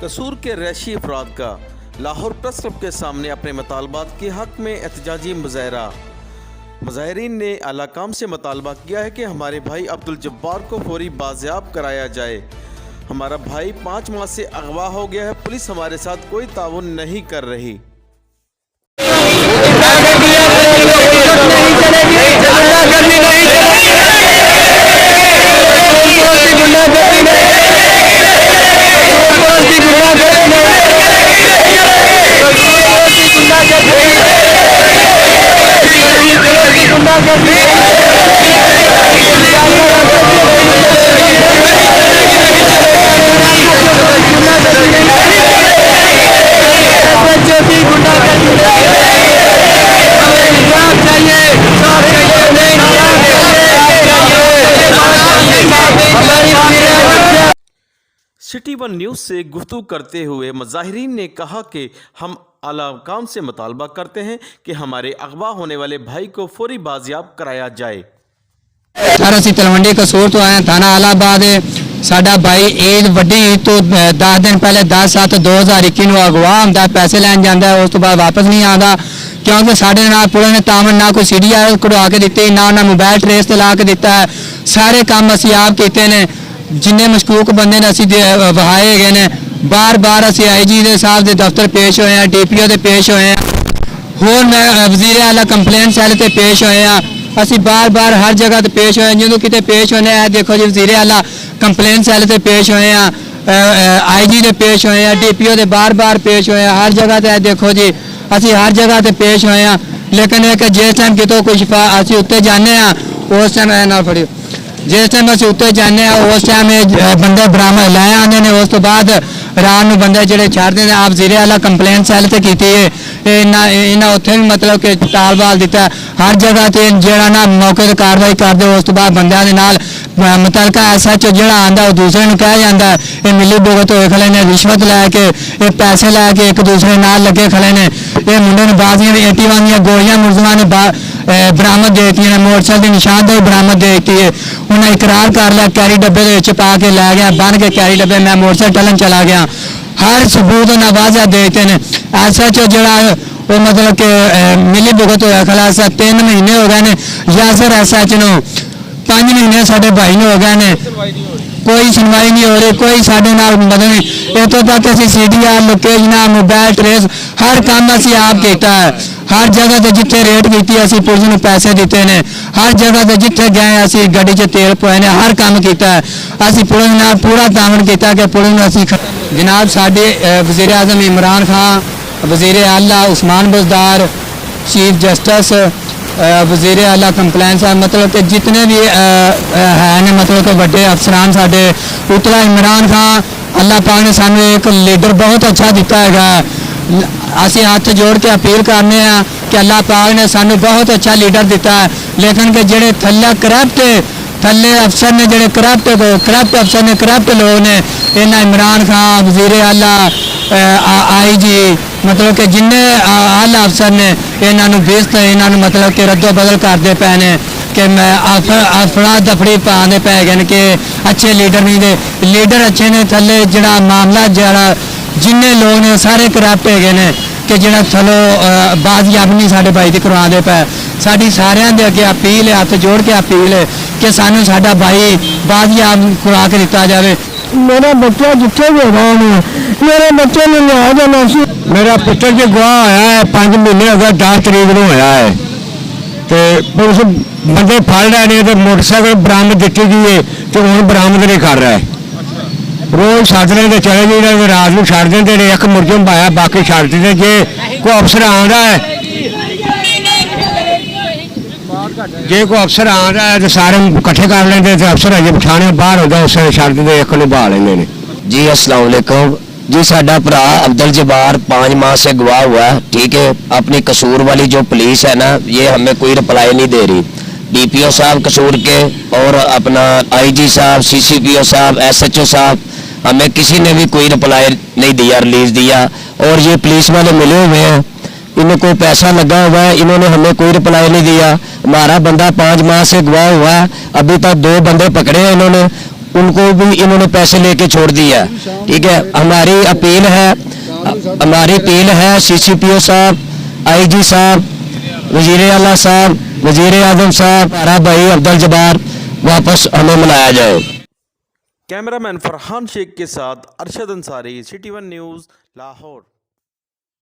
कसूर के रैशी अफराद का लाहौर प्रेस क्लब के सामने अपने मुतालबात के हक़ में एहतजाजी मुजाहरा। मुजाहिरीन ने आला काम से मुतालबा किया है कि हमारे भाई अब्दुल जब्बार को फौरी बाजियाब कराया जाए। हमारा भाई 5 माह से अगवा हो गया है, पुलिस हमारे साथ कोई ताउन नहीं कर रही। सिटी वन न्यूज़ से गुफ्तगू करते हुए मुजाहिरीन ने कहा कि हम आला काम से मुतालबा करते हैं कि हमारे अगवा होने वाले भाई को फौरी बाजियाब कराया जाए। सर असी तलवंडी कसूर तो आए थाना आलाबाद। साडा भाई ईद वड्डी ईद तो 10 दिन पहले 10/7/2021 ਨੂੰ अगवा ਹੁੰਦਾ, पैसे लैन जाता है, उस तो बाद वापस नहीं आता क्योंकि साढ़े नाल पुलिस ने तामन ना कोई CDR कढ़वा के दिती, ना मोबाइल ट्रेस ते ला के दिता है। सारे काम असी आप किए ने, जिन्ने मशकूक बंदे ने असी वहाए गए ने। बार बार असी IG साहब के दफ्तर पेश होए हैं, DPO से पेश होए हैं, होर मैं वजीर आला कंप्लेंट सैल से पेश होए हैं। असी बार बार हर जगह तो पेश होए, जो कितने पेश होने है देखो जी वजीर आला कंप्लेंट सैल से पेश होए हैं, IG से पेश होए हैं, DPO से बार बार पेश होए हैं, हर जगह से देखो जी असी हर जगह से पेश होए हैं। लेकिन एक जिस टाइम कितों कोई शिफा असी उत्ते जाने उस टाइम ना फड़ियो, जिस टाइम असी उत्ते जाने उस टाइम बंदे बरामद लै आते हैं। उस तो बाद रात में बंदे जोड़े छड़ते हैं। आप जीरे वाला कंप्लेंट सैल से की इन्हें उत्थे भी मतलब कि टाल बाल दिता। हर जगह से जोड़ा ना मौके पर कार्रवाई करते, उस तो बाद बंद मुतलका SHO जोड़ा आता वो दूसरे को कह जाता है ये मिली भुगत होए खड़े ने, रिश्वत लैके ये पैसे लैके एक दूसरे नाल लगे खड़े ने। ये मुंडे ने बाजियां 81 दी गोलियां मुलजमान ने बरामद दे दी, मोटरसाइकिल की निशानदेही बरामद दे दी है। उन्हें इकरार कर लिया, कैरी डब्बे के पा के लै गया, बन के कैरी डब्बे मैं मोटरसाइकिल टलन चला गया। हर सबूत उन्हें वाजा देते हैं। SHO जोड़ा वो मतलब कि मिली भुगत होया खड़ा 3 महीने हो गए ने, यासर SHO नूं 5 महीने साढ़े भाई ने हो गए ने, कोई सुनवाई नहीं हो रही, कोई साढ़े नाल मदद नहीं। इतों तक असी CDR लोकेशन मोबाइल ट्रेस हर काम असी आप किया है। हर जगह से जिथे रेट की असी पुलिस को पैसे दिते ने, हर जगह से जिथे गए असी गड्डी च तेल पाए ने, हर काम किया है। असी पुलिस नाल पूरा तामन किया कि पुलिस ने असी जनाब साडे वज़ीर आज़म इमरान खान, वज़ीर आला उस्मान बुज़दार, चीफ जस्टिस, वज़ीर आला कंप्लेंट साहब, मतलब कि जितने भी हैं ने मतलब कि बड़े अफसरान साडे उतला इमरान खान, अल्लाह पाक ने सानू एक लीडर बहुत अच्छा दिता है। असी हाथ जोड़ के अपील करने कि अल्लाह पाक ने सानू बहुत अच्छा लीडर दिता है। लेकिन कि जेड़े थल्ले करप्ट थल्ले अफसर ने, जेड़े करप्ट अफसर ने, करप्ट लोग ने, इन्हें इमरान खान, वज़ीर आला, IG मतलब कि जिन्ने आला अफसर ने इन्होंने बेस्त इन्होंने मतलब कि रद्दो बदल करते पे ने कि मैं अफड़ा दफड़ी पाने पै गए कि अच्छे लीडर नहीं दे। लीडर अच्छे ने, थले जड़ा मामला जड़ा जिन्ने लोग ने सारे करप्ट है ने कि जड़ा थलो बाजियाब नहीं साढ़े भाई की करवाते पे। साड़ी सारियां दे अगे अपील है, हाथ जोड़ के अपील है कि सानू साडा भाई बाजियाब करवा के दिता जाए। मेरा बच्चा जिथे भी होगा मेरे बच्चे ने लिया जाना। मेरा पुत्र जी गवाह होया है 5 महीने हो गए, 10 तरीक को होया है तो पुलिस बंदे फड़ रहे ने तो मोटरसाइकिल बरामद दी गई है तो हूँ बरामद नहीं कर रहा है। रोज छड़ लेंगे चले जाइए, रात को छड़ देंगे, एक मुलजम पाया बाकी छड़ देते। जे कोई अफसर आ रहा है, जे कोई अफसर आ रहा है तो सारे इकट्ठे कर लेंगे, तो अफसर अजे बिठाने बाहर होता उस छड़ देंगे, एक को बहा लेंगे। जी अस्सलाम वालेकुम जी। साडा भरा अब्दुल जब्बार 5 माह से गवाह हुआ है, ठीक है। अपनी कसूर वाली जो पुलिस है ना, ये हमें कोई रिप्लाई नहीं दे रही। DPO साहब कसूर के और अपना IG साहब, CCPO साहब, SHO साहब, हमें किसी ने भी कोई रिप्लाई नहीं दिया, रिलीज दिया। और ये पुलिस वाले मिले हुए हैं, इन्हें कोई पैसा लगा हुआ है, इन्होंने हमें कोई रिप्लाई नहीं दिया। हमारा बंदा 5 माह से गवाह हुआ है, अभी तक 2 बंदे पकड़े हैं इन्होंने, उनको भी इन्होंने पैसे लेके छोड़ दिया। ठीक है, हमारी अपील है CCPO साहब, IG साहब, वजीर आला साहब, वजीर आजम साहब, हमारा भाई अब्दुल जब्बार वापस हमें मिलाया जाए। कैमरामैन फरहान शेख के साथ अरशद अंसारी, City 1 न्यूज़, लाहौर।